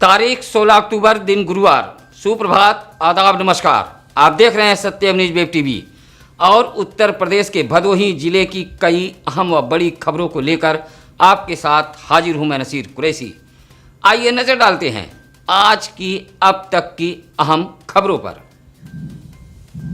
तारीख 16 अक्टूबर, दिन गुरुवार। सुप्रभात, आदाब, नमस्कार। आप देख रहे हैं सत्यम न्यूज वेब टीवी और उत्तर प्रदेश के भदोही जिले की कई अहम व बड़ी खबरों को लेकर आपके साथ हाजिर हूं मैं नसीर कुरैशी। आइए नजर डालते हैं आज की अब तक की अहम खबरों पर।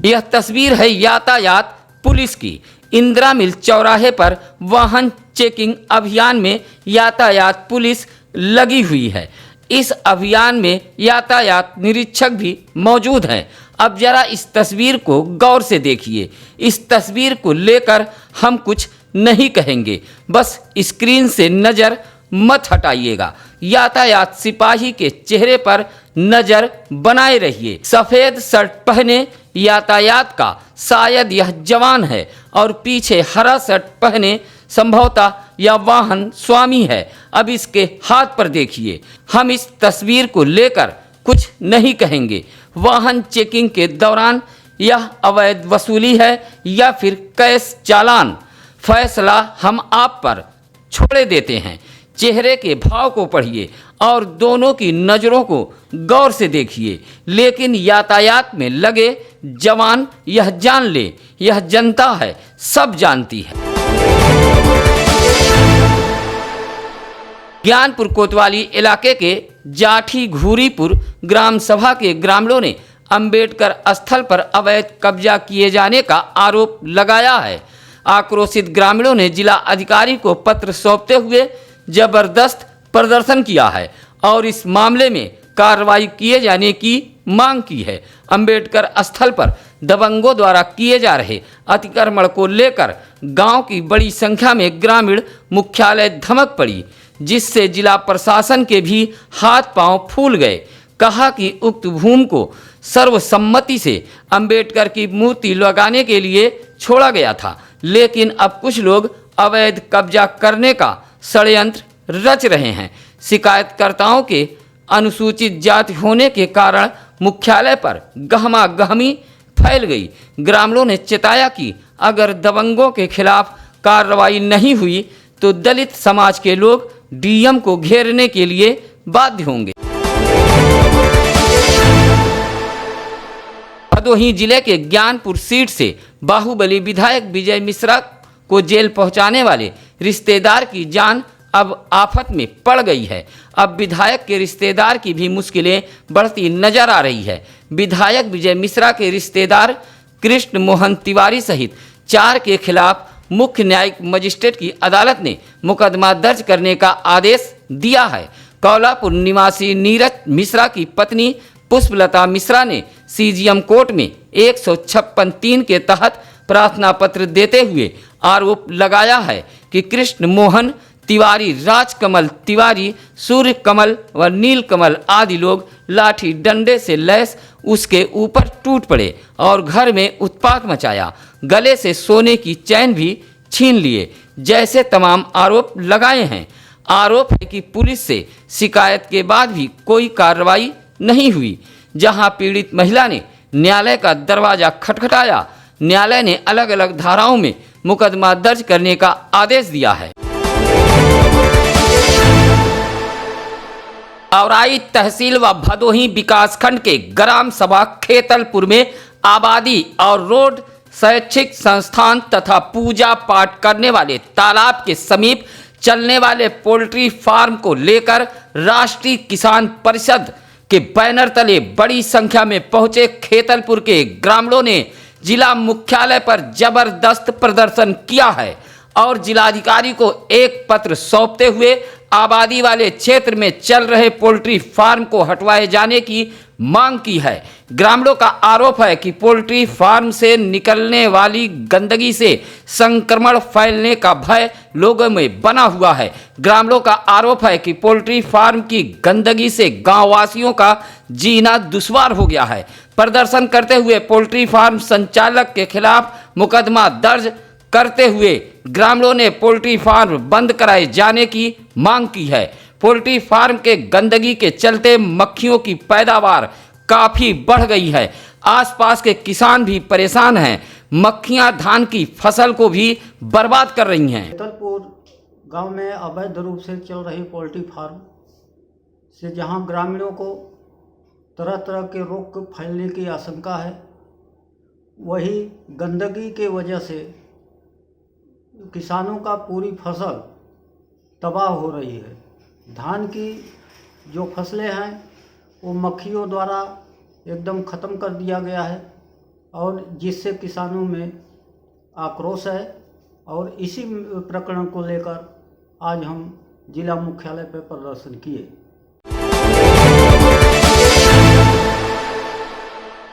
यह तस्वीर है यातायात पुलिस की। इंदिरा मिल चौराहे पर वाहन चेकिंग अभियान में यातायात पुलिस लगी हुई है। इस अभियान में यातायात निरीक्षक भी मौजूद हैं। अब जरा इस तस्वीर को गौर से देखिए। इस तस्वीर को लेकर हम कुछ नहीं कहेंगे, बस स्क्रीन से नज़र मत हटाइएगा। यातायात सिपाही के चेहरे पर नज़र बनाए रहिए। सफ़ेद शर्ट पहने यातायात का शायद यह जवान है और पीछे हरा शर्ट पहने संभवतः यह वाहन स्वामी है। अब इसके हाथ पर देखिए। हम इस तस्वीर को लेकर कुछ नहीं कहेंगे। वाहन चेकिंग के दौरान यह अवैध वसूली है या फिर कैश चालान, फैसला हम आप पर छोड़े देते हैं। चेहरे के भाव को पढ़िए और दोनों की नज़रों को गौर से देखिए। लेकिन यातायात में लगे जवान यह जान ले, यह जनता है, सब जानती है। ज्ञानपुर कोतवाली इलाके के जाठी घूरीपुर ग्राम सभा के ग्रामीणों ने अंबेडकर स्थल पर अवैध कब्जा किए जाने का आरोप लगाया है। आक्रोशित ग्रामीणों ने जिला अधिकारी को पत्र सौंपते हुए जबरदस्त प्रदर्शन किया है और इस मामले में कार्रवाई किए जाने की मांग की है। अंबेडकर स्थल पर दबंगों द्वारा किए जा रहे अतिक्रमण को लेकर गांव की बड़ी संख्या में ग्रामीण मुख्यालय धमक पड़ी, जिससे जिला प्रशासन के भी हाथ पांव फूल गए। कहा कि उक्त भूमि को सर्वसम्मति से अंबेडकर की मूर्ति लगाने के लिए छोड़ा गया था, लेकिन अब कुछ लोग अवैध कब्जा करने का षड्यंत्र रच रहे हैं। शिकायतकर्ताओं के अनुसूचित जाति होने के कारण मुख्यालय पर गहमा गहमी फैल गई। ग्रामीणों ने चेताया कि अगर दबंगों के खिलाफ कार्रवाई नहीं हुई तो दलित समाज के लोग डीएम को घेरने के लिए बाध्य होंगे। भदोही जिले के ज्ञानपुर सीट से बाहुबली विधायक विजय मिश्रा को जेल पहुंचाने वाले रिश्तेदार की जान अब आफत में पड़ गई है। अब विधायक के रिश्तेदार की भी मुश्किलें बढ़ती नजर आ रही है। विधायक विजय मिश्रा के रिश्तेदार कृष्ण मोहन तिवारी सहित 4 के खिलाफ मुख्य न्यायिक मजिस्ट्रेट की अदालत ने मुकदमा दर्ज करने का आदेश दिया है। कौलापुर निवासी नीरज मिश्रा की पत्नी पुष्पलता मिश्रा ने सीजीएम कोर्ट में 156(3) के तहत प्रार्थना पत्र देते हुए आरोप लगाया है कि कृष्ण मोहन तिवारी, राजकमल तिवारी, सूर्य कमल व नीलकमल आदि लोग लाठी डंडे से लैस उसके ऊपर टूट पड़े और घर में उत्पात मचाया। गले से सोने की चैन भी छीन लिए, जैसे तमाम आरोप लगाए हैं। आरोप है कि पुलिस से शिकायत के बाद भी कोई कार्रवाई नहीं हुई। जहां पीड़ित महिला ने न्यायालय का दरवाजा खटखटाया, न्यायालय ने अलग अलग धाराओं में मुकदमा दर्ज करने का आदेश दिया है। औराई तहसील व भदोही विकासखंड के ग्राम सभा खेतलपुर में आबादी और रोड शैक्षिक संस्थान तथा पूजा पाठ करने वाले तालाब के समीप चलने वाले पोल्ट्री फार्म को लेकर राष्ट्रीय किसान परिषद के बैनर तले बड़ी संख्या में पहुंचे खेतलपुर के ग्रामीणों ने जिला मुख्यालय पर जबरदस्त प्रदर्शन किया है और जिलाधिकारी को एक पत्र सौंपते हुए आबादी वाले क्षेत्र में चल रहे पोल्ट्री फार्म को हटवाए जाने की मांग की है। ग्रामीणों का आरोप है कि पोल्ट्री फार्म से निकलने वाली गंदगी से संक्रमण फैलने का भय लोगों में बना हुआ है। ग्रामीणों का आरोप है कि पोल्ट्री फार्म की गंदगी से गांववासियों का जीना दुश्वार हो गया है। प्रदर्शन करते हुए पोल्ट्री फार्म संचालक के खिलाफ मुकदमा दर्ज करते हुए ग्रामीणों ने पोल्ट्री फार्म बंद कराए जाने की मांग की है। पोल्ट्री फार्म के गंदगी के चलते मक्खियों की पैदावार काफ़ी बढ़ गई है। आसपास के किसान भी परेशान हैं। मक्खियां धान की फसल को भी बर्बाद कर रही हैं। खेतलपुर गांव में अवैध रूप से चल रही पोल्ट्री फार्म से जहां ग्रामीणों को तरह तरह के रोग फैलने की आशंका है, वही गंदगी के वजह से किसानों का पूरी फसल तबाह हो रही है। धान की जो फसलें हैं वो मक्खियों द्वारा एकदम ख़त्म कर दिया गया है और जिससे किसानों में आक्रोश है। और इसी प्रकरण को लेकर आज हम जिला मुख्यालय पर प्रदर्शन किए।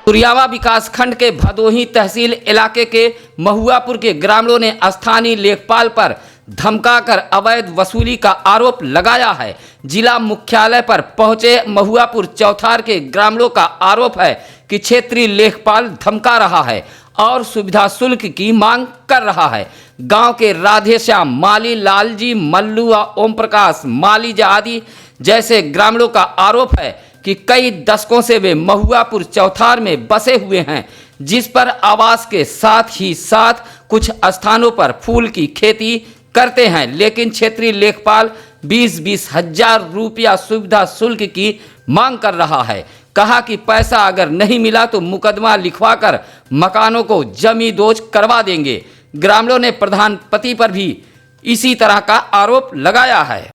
तुरियावा विकासखंड के भदोही तहसील इलाके के महुआपुर के ग्रामीणों ने स्थानीय लेखपाल पर धमकाकर अवैध वसूली का आरोप लगाया है। जिला मुख्यालय पर पहुंचे महुआपुर चौथार के ग्रामीणों का आरोप है कि क्षेत्रीय लेखपाल धमका रहा है और सुविधा शुल्क की मांग कर रहा है। गांव के राधेश्याम माली, लालजी मल्लू व ओम प्रकाश मालीजा आदि जैसे ग्रामीणों का आरोप है कि कई दशकों से वे महुआपुर चौथार में बसे हुए हैं, जिस पर आवास के साथ ही साथ कुछ स्थानों पर फूल की खेती करते हैं, लेकिन क्षेत्रीय लेखपाल 20-20 हजार रुपया सुविधा शुल्क की मांग कर रहा है। कहा कि पैसा अगर नहीं मिला तो मुकदमा लिखवाकर मकानों को जमींदोज करवा देंगे। ग्रामीणों ने प्रधानपति पर भी इसी तरह का आरोप लगाया है।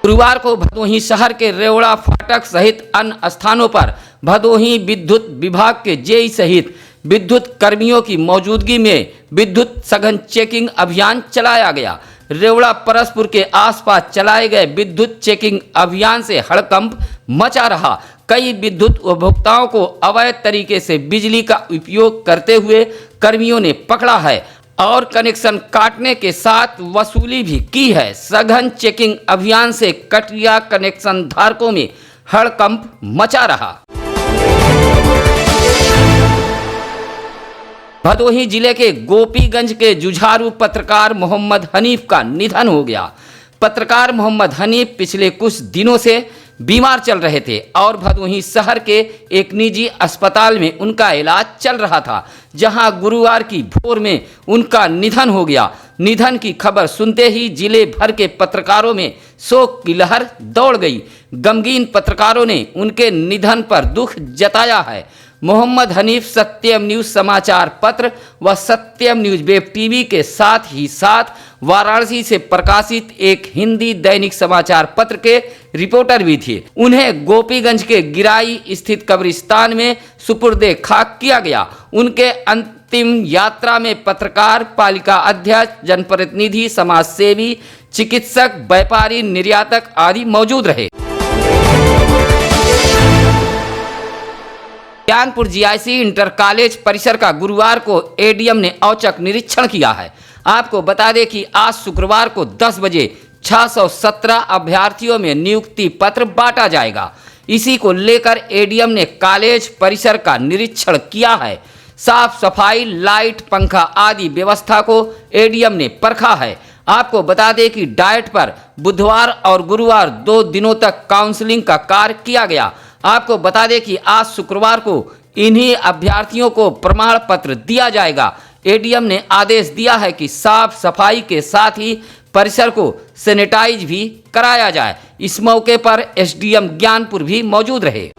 गुरुवार को भदोही शहर के रेवड़ा फाटक सहित अन्य स्थानों पर भदोही विद्युत विभाग के जेई सहित विद्युत कर्मियों की मौजूदगी में विद्युत सघन चेकिंग अभियान चलाया गया। रेवड़ा परसपुर के आसपास चलाए गए विद्युत चेकिंग अभियान से हड़कंप मचा रहा। कई विद्युत उपभोक्ताओं को अवैध तरीके से बिजली का उपयोग करते हुए कर्मियों ने पकड़ा है और कनेक्शन काटने के साथ वसूली भी की है। सघन चेकिंग अभियान से कटिया कनेक्शन धारकों में हड़कंप मचा रहा। भदोही जिले के गोपीगंज के जुझारू पत्रकार मोहम्मद हनीफ का निधन हो गया। पत्रकार मोहम्मद हनीफ पिछले कुछ दिनों से बीमार चल रहे थे और भदोही शहर के एक निजी अस्पताल में उनका इलाज चल रहा था, जहां गुरुवार की भोर में उनका निधन हो गया। निधन की खबर सुनते ही जिले भर के पत्रकारों में शोक की लहर दौड़ गई। गमगीन पत्रकारों ने उनके निधन पर दुख जताया है। मोहम्मद हनीफ सत्यम न्यूज समाचार पत्र व सत्यम न्यूज वेब टीवी के साथ ही साथ वाराणसी से प्रकाशित एक हिंदी दैनिक समाचार पत्र के रिपोर्टर भी थे। उन्हें गोपीगंज के गिराई स्थित कब्रिस्तान में सुपुर्दे खाक किया गया। उनके अंतिम यात्रा में पत्रकार, पालिका अध्यक्ष, जनप्रतिनिधि, समाजसेवी, चिकित्सक, व्यापारी, निर्यातक आदि मौजूद रहे। ज्ञानपुर जीआईसी इंटर कॉलेज परिसर का गुरुवार को एडीएम ने औचक निरीक्षण किया है। आपको बता दें कि आज शुक्रवार को 10 बजे 617 अभ्यर्थियों में नियुक्ति पत्र बांटा जाएगा। इसी को लेकर एडीएम ने कॉलेज परिसर का निरीक्षण किया है। साफ सफाई, लाइट, पंखा आदि व्यवस्था को एडीएम ने परखा है। आपको बता दें कि डाइट पर बुधवार और गुरुवार 2 दिनों तक काउंसलिंग का कार्य किया गया। आपको बता दें कि आज शुक्रवार को इन्हीं अभ्यर्थियों को प्रमाण पत्र दिया जाएगा। एडीएम ने आदेश दिया है कि साफ सफाई के साथ ही परिसर को सैनिटाइज भी कराया जाए। इस मौके पर एसडीएम ज्ञानपुर भी मौजूद रहे।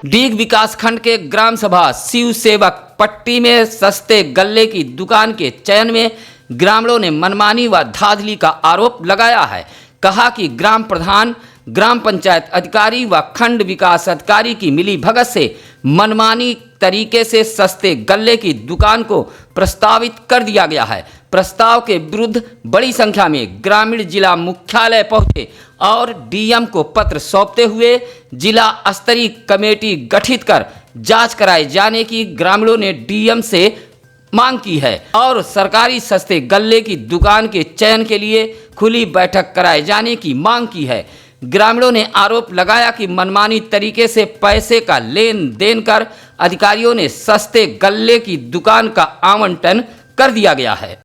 डीग विकासखंड के ग्राम सभा शिव सेवक पट्टी में सस्ते गल्ले की दुकान के चयन में ग्रामीणों ने मनमानी व धांधली का आरोप लगाया है। कहा कि ग्राम प्रधान, ग्राम पंचायत अधिकारी व खंड विकास अधिकारी की मिली भगत से मनमानी तरीके से सस्ते गल्ले की दुकान को प्रस्तावित कर दिया गया है। प्रस्ताव के विरुद्ध बड़ी संख्या में ग्रामीण जिला मुख्यालय पहुंचे और डीएम को पत्र सौंपते हुए जिला स्तरीय कमेटी गठित कर जांच कराए जाने की ग्रामीणों ने डीएम से मांग की है और सरकारी सस्ते गल्ले की दुकान के चयन के लिए खुली बैठक कराए जाने की मांग की है। ग्रामीणों ने आरोप लगाया कि मनमानी तरीके से पैसे का लेन देन कर अधिकारियों ने सस्ते गल्ले की दुकान का आवंटन कर दिया गया है।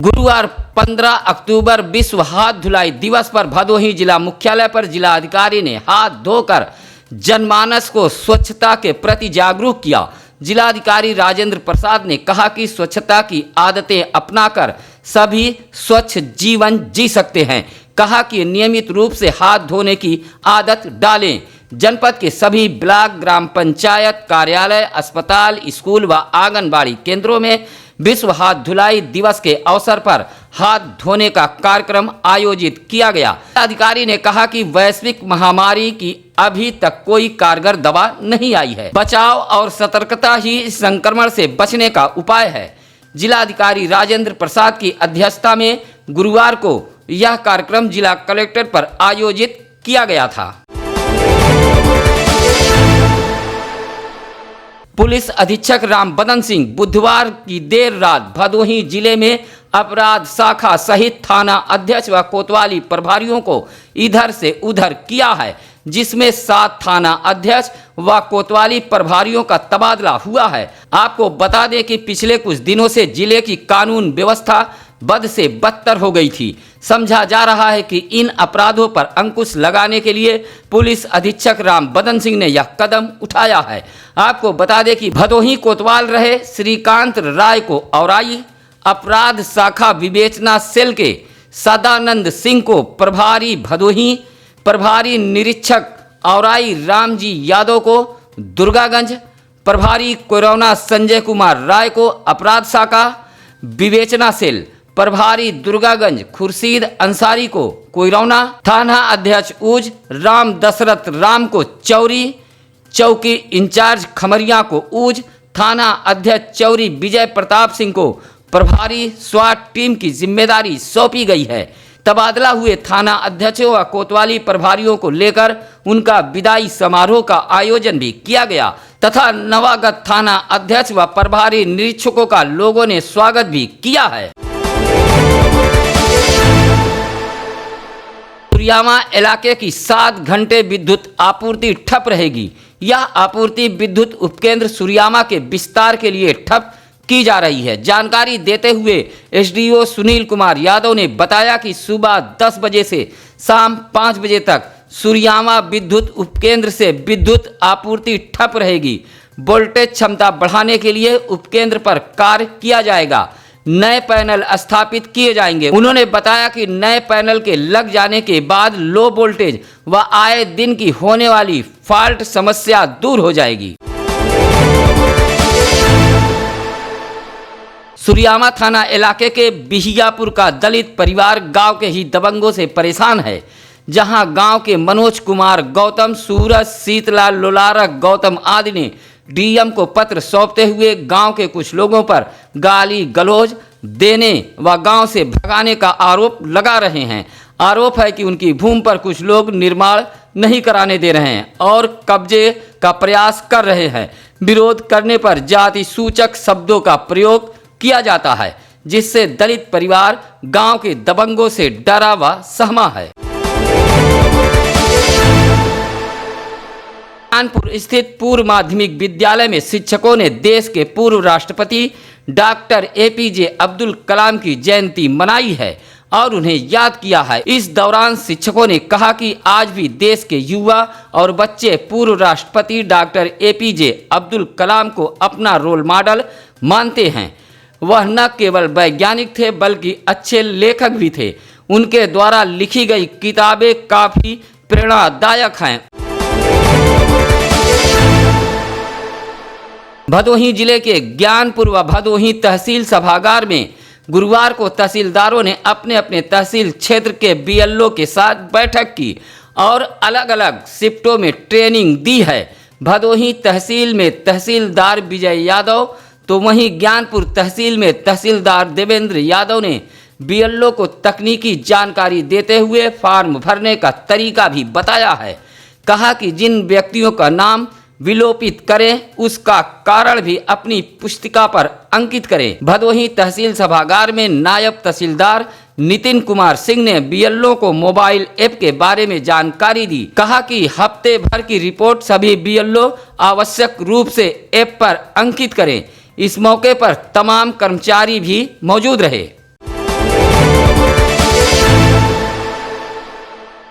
गुरुवार 15 अक्टूबर विश्व हाथ धुलाई दिवस पर भदोही जिला मुख्यालय पर जिला अधिकारी ने हाथ धोकर जनमानस को स्वच्छता के प्रति जागरूक किया। जिलाधिकारी राजेंद्र प्रसाद ने कहा कि स्वच्छता की आदतें अपनाकर सभी स्वच्छ जीवन जी सकते हैं। कहा कि नियमित रूप से हाथ धोने की आदत डालें। जनपद के सभी ब्लॉक, ग्राम पंचायत, कार्यालय, अस्पताल, स्कूल व आंगनबाड़ी केंद्रों में विश्व हाथ धुलाई दिवस के अवसर पर हाथ धोने का कार्यक्रम आयोजित किया गया। अधिकारी ने कहा कि वैश्विक महामारी की अभी तक कोई कारगर दवा नहीं आई है। बचाव और सतर्कता ही इस संक्रमण से बचने का उपाय है। जिलाधिकारी राजेंद्र प्रसाद की अध्यक्षता में गुरुवार को यह कार्यक्रम जिला कलेक्टर पर आयोजित किया गया था। पुलिस अधीक्षक राम बदन सिंह बुधवार की देर रात भदोही जिले में अपराध शाखा सहित थाना अध्यक्ष व कोतवाली प्रभारियों को इधर से उधर किया है, जिसमें 7 थाना अध्यक्ष व कोतवाली प्रभारियों का तबादला हुआ है। आपको बता दें कि पिछले कुछ दिनों से जिले की कानून व्यवस्था बद से बदतर हो गई थी। समझा जा रहा है कि इन अपराधों पर अंकुश लगाने के लिए पुलिस अधीक्षक राम बदन सिंह ने यह कदम उठाया है। आपको बता दें कि भदोही कोतवाल रहे श्रीकांत राय को औराई अपराध शाखा विवेचना सेल के सदानंद सिंह को प्रभारी भदोही, प्रभारी निरीक्षक औराई रामजी यादव को दुर्गागंज, प्रभारी कोरोना संजय कुमार राय को अपराध शाखा विवेचना सेल, प्रभारी दुर्गागंज खुर्शीद अंसारी को कोयरौना, थाना अध्यक्ष उज राम दशरथ राम को चौरी, चौकी इंचार्ज खमरिया को उज, थाना अध्यक्ष चौरी विजय प्रताप सिंह को प्रभारी स्वाट टीम की जिम्मेदारी सौंपी गई है। तबादला हुए थाना अध्यक्षों व कोतवाली प्रभारियों को लेकर उनका विदाई समारोह का आयोजन भी किया गया तथा नवागत थाना अध्यक्ष व प्रभारी निरीक्षकों का लोगों ने स्वागत भी किया है। सुरियामा इलाके की 7 घंटे विद्युत आपूर्ति ठप रहेगी। यह आपूर्ति विद्युत उपकेंद्र सुरियामा के विस्तार के लिए ठप की जा रही है। जानकारी देते हुए एसडीओ सुनील कुमार यादव ने बताया कि सुबह 10 बजे से शाम 5 बजे तक सुरियामा विद्युत उपकेंद्र से विद्युत आपूर्ति ठप रहेगी। वोल्टेज क्षमता बढ़ाने के लिए उपकेंद्र पर कार्य किया जाएगा। नए पैनल स्थापित किए जाएंगे। उन्होंने बताया कि नए पैनल के लग जाने के बाद लो वोल्टेज व आए दिन की होने वाली फॉल्ट समस्या दूर हो जाएगी। सुरियामा थाना इलाके के बिहियापुर का दलित परिवार गांव के ही दबंगों से परेशान है, जहां गांव के मनोज कुमार गौतम, सूरज, शीतलाल, लोलारक गौतम आदि ने डीएम को पत्र सौंपते हुए गांव के कुछ लोगों पर गाली गलौज देने व गांव से भगाने का आरोप लगा रहे हैं। आरोप है कि उनकी भूमि पर कुछ लोग निर्माण नहीं कराने दे रहे हैं और कब्जे का प्रयास कर रहे हैं। विरोध करने पर जाति सूचक शब्दों का प्रयोग किया जाता है, जिससे दलित परिवार गांव के दबंगों से डरा व सहमा है। कानपुर स्थित पूर्व माध्यमिक विद्यालय में शिक्षकों ने देश के पूर्व राष्ट्रपति डॉक्टर एपीजे अब्दुल कलाम की जयंती मनाई है और उन्हें याद किया है। इस दौरान शिक्षकों ने कहा कि आज भी देश के युवा और बच्चे पूर्व राष्ट्रपति डॉक्टर एपीजे अब्दुल कलाम को अपना रोल मॉडल मानते हैं। वह न केवल वैज्ञानिक थे बल्कि अच्छे लेखक भी थे। उनके द्वारा लिखी गई किताबें काफी प्रेरणादायक हैं। भदोही जिले के ज्ञानपुर व भदोही तहसील सभागार में गुरुवार को तहसीलदारों ने अपने अपने तहसील क्षेत्र के बीएलओ के साथ बैठक की और अलग अलग शिफ्टों में ट्रेनिंग दी है। भदोही तहसील में तहसीलदार विजय यादव तो वहीं ज्ञानपुर तहसील में तहसीलदार देवेंद्र यादव ने बीएलओ को तकनीकी जानकारी देते हुए फॉर्म भरने का तरीका भी बताया है। कहा कि जिन व्यक्तियों का नाम विलोपित करें उसका कारण भी अपनी पुस्तिका पर अंकित करें। भदोही तहसील सभागार में नायब तहसीलदार नितिन कुमार सिंह ने बीएलओ को मोबाइल ऐप के बारे में जानकारी दी। कहा कि हफ्ते भर की रिपोर्ट सभी बीएलओ आवश्यक रूप से ऐप पर अंकित करें। इस मौके पर तमाम कर्मचारी भी मौजूद रहे।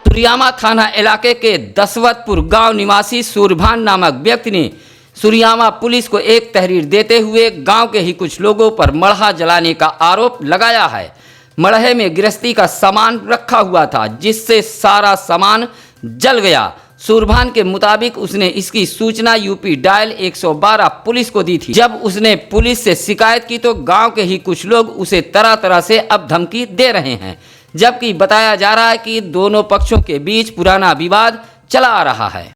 सुरियामा थाना इलाके के दसवतपुर गांव निवासी सूरभान नामक व्यक्ति ने सुरियामा पुलिस को एक तहरीर देते हुए गांव के ही कुछ लोगों पर मड़हा जलाने का आरोप लगाया है। मड़हे में गृहस्थी का सामान रखा हुआ था, जिससे सारा सामान जल गया। सूरभान के मुताबिक उसने इसकी सूचना यूपी डायल 112 पुलिस को दी थी। जब उसने पुलिस से शिकायत की तो गांव के ही कुछ लोग उसे तरह तरह से अब धमकी दे रहे हैं, जबकि बताया जा रहा है कि दोनों पक्षों के बीच पुराना विवाद चला आ रहा है।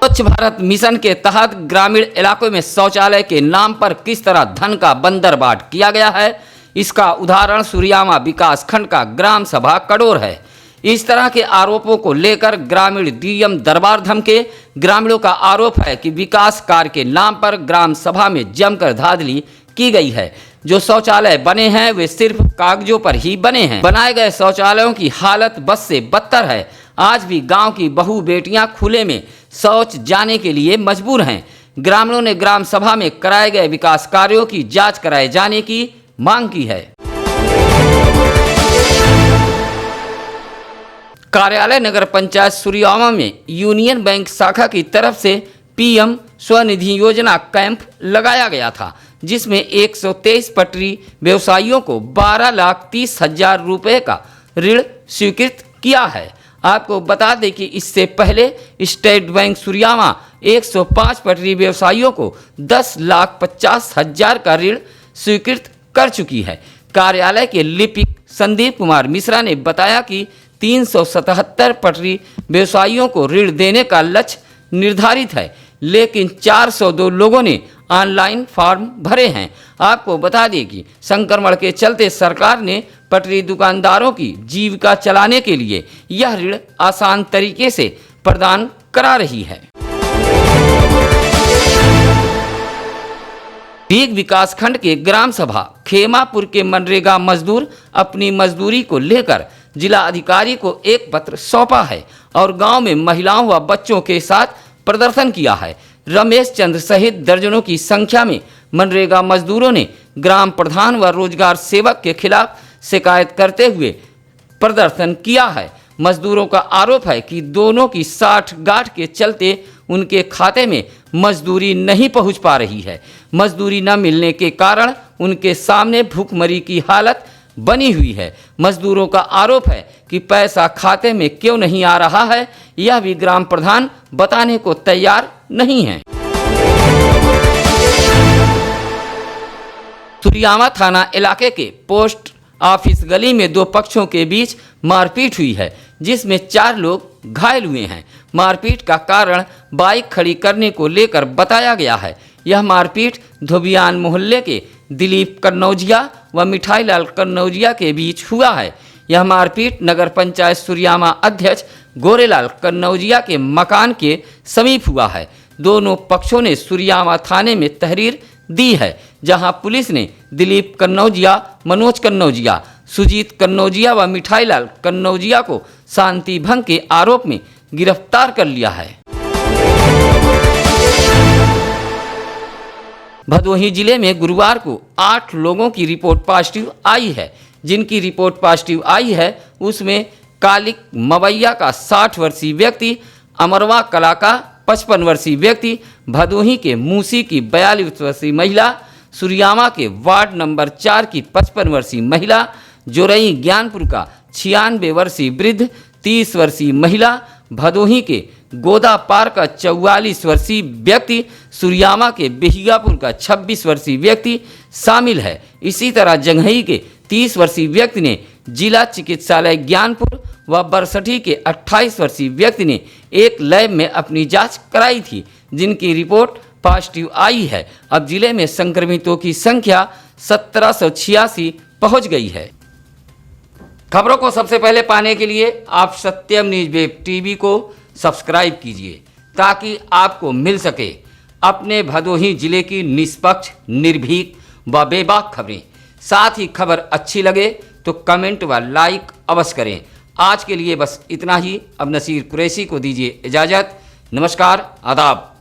स्वच्छ भारत मिशन के तहत ग्रामीण इलाकों में शौचालय के नाम पर किस तरह धन का बंदरबाट किया गया है, इसका उदाहरण सुरियामा विकास खंड का ग्राम सभा कड़ोर है। इस तरह के आरोपों को लेकर ग्रामीण डीएम दरबार धमके। ग्रामीणों का आरोप है कि विकास कार्य के नाम पर ग्राम सभा में जमकर धांधली की गई है। जो शौचालय बने हैं वे सिर्फ कागजों पर ही बने हैं। बनाए गए शौचालयों की हालत बद से बदतर है। आज भी गांव की बहू बेटियां खुले में शौच जाने के लिए मजबूर हैं। ग्रामीणों ने ग्राम सभा में कराए गए विकास कार्यों की जांच कराए जाने की मांग की है। कार्यालय नगर पंचायत सुरियामा में यूनियन बैंक शाखा की तरफ से पीएम स्वनिधि योजना कैंप लगाया गया था, जिसमें 123 पटरी व्यवसायियों को 12,30,000 रुपए का ऋण स्वीकृत किया है। आपको बता दें कि इससे पहले स्टेट बैंक सुरियामा 105 पटरी व्यवसायियों को 10,50,000 का ऋण स्वीकृत कर चुकी है। कार्यालय के लिपिक संदीप कुमार मिश्रा ने बताया कि 377 पटरी व्यवसायियों को ऋण देने का लक्ष्य निर्धारित है, लेकिन 402 लोगों ने ऑनलाइन फॉर्म भरे हैं। आपको बता दें कि संक्रमण के चलते सरकार ने पटरी दुकानदारों की जीविका चलाने के लिए यह ऋण आसान तरीके से प्रदान करा रही है। भीग विकास खंड के ग्राम सभा खेमापुर के मनरेगा मजदूर अपनी मजदूरी को लेकर जिला अधिकारी को एक पत्र सौंपा है और गांव में महिलाओं व बच्चों के साथ प्रदर्शन किया है। रमेश चंद्र सहित दर्जनों की संख्या में मनरेगा मजदूरों ने ग्राम प्रधान व रोजगार सेवक के खिलाफ शिकायत करते हुए प्रदर्शन किया है। मजदूरों का आरोप है कि दोनों की साठगांठ के चलते उनके खाते में मजदूरी नहीं पहुंच पा रही है। मजदूरी न मिलने के कारण उनके सामने भूखमरी की हालत बनी हुई है। मजदूरों का आरोप है कि पैसा खाते में क्यों नहीं आ रहा है, यह भी ग्राम प्रधान बताने को तैयार नहीं है। सुरियामा थाना इलाके के पोस्ट ऑफिस गली में दो पक्षों के बीच मारपीट हुई है, जिसमें 4 लोग घायल हुए हैं। मारपीट का कारण बाइक खड़ी करने को लेकर बताया गया है। यह मारपीट धोबियान मोहल्ले के दिलीप कन्नौजिया व मिठाईलाल कन्नौजिया के बीच हुआ है। यह मारपीट नगर पंचायत सुरियामा अध्यक्ष गोरेलाल कन्नौजिया के मकान के समीप हुआ है। दोनों पक्षों ने सुरियामा थाने में तहरीर दी है, जहां पुलिस ने दिलीप कन्नौजिया, मनोज कन्नौजिया, सुजीत कन्नौजिया व मिठाईलाल कन्नौजिया को शांति भंग के आरोप में गिरफ्तार कर लिया है। भदोही जिले में गुरुवार को 8 लोगों की रिपोर्ट पॉजिटिव आई है। जिनकी रिपोर्ट पॉजिटिव आई है उसमें कालिक मवैया का 60 वर्षीय व्यक्ति, अमरवा कला का 55 वर्षीय व्यक्ति, भदोही के मूसी की 42 वर्षीय महिला, सुरियामा के वार्ड नंबर 4 की 55 वर्षीय महिला, जोरई ज्ञानपुर का 96 वर्षीय वृद्ध, 30 वर्षीय महिला, भदोही के गोदा पार का 44 वर्षीय व्यक्ति, सुरियामा के बिहियापुर का 26 वर्षीय व्यक्ति शामिल है। इसी तरह जंघई के 30 वर्षीय व्यक्ति ने जिला चिकित्सालय ज्ञानपुर व बरसठी के 28 वर्षीय व्यक्ति ने एक लैब में अपनी जांच कराई थी, जिनकी रिपोर्ट पॉजिटिव आई है। अब जिले में संक्रमितों की संख्या 1786 पहुंच गई है। खबरों को सबसे पहले पाने के लिए आप सत्यम न्यूज वेब टीवी को सब्सक्राइब कीजिए, ताकि आपको मिल सके अपने भदोही जिले की निष्पक्ष, निर्भीक व बेबाक खबरें। साथ ही खबर अच्छी लगे तो कमेंट व लाइक अवश्य करें। आज के लिए बस इतना ही। अब नसीर कुरैशी को दीजिए इजाज़त। नमस्कार, आदाब।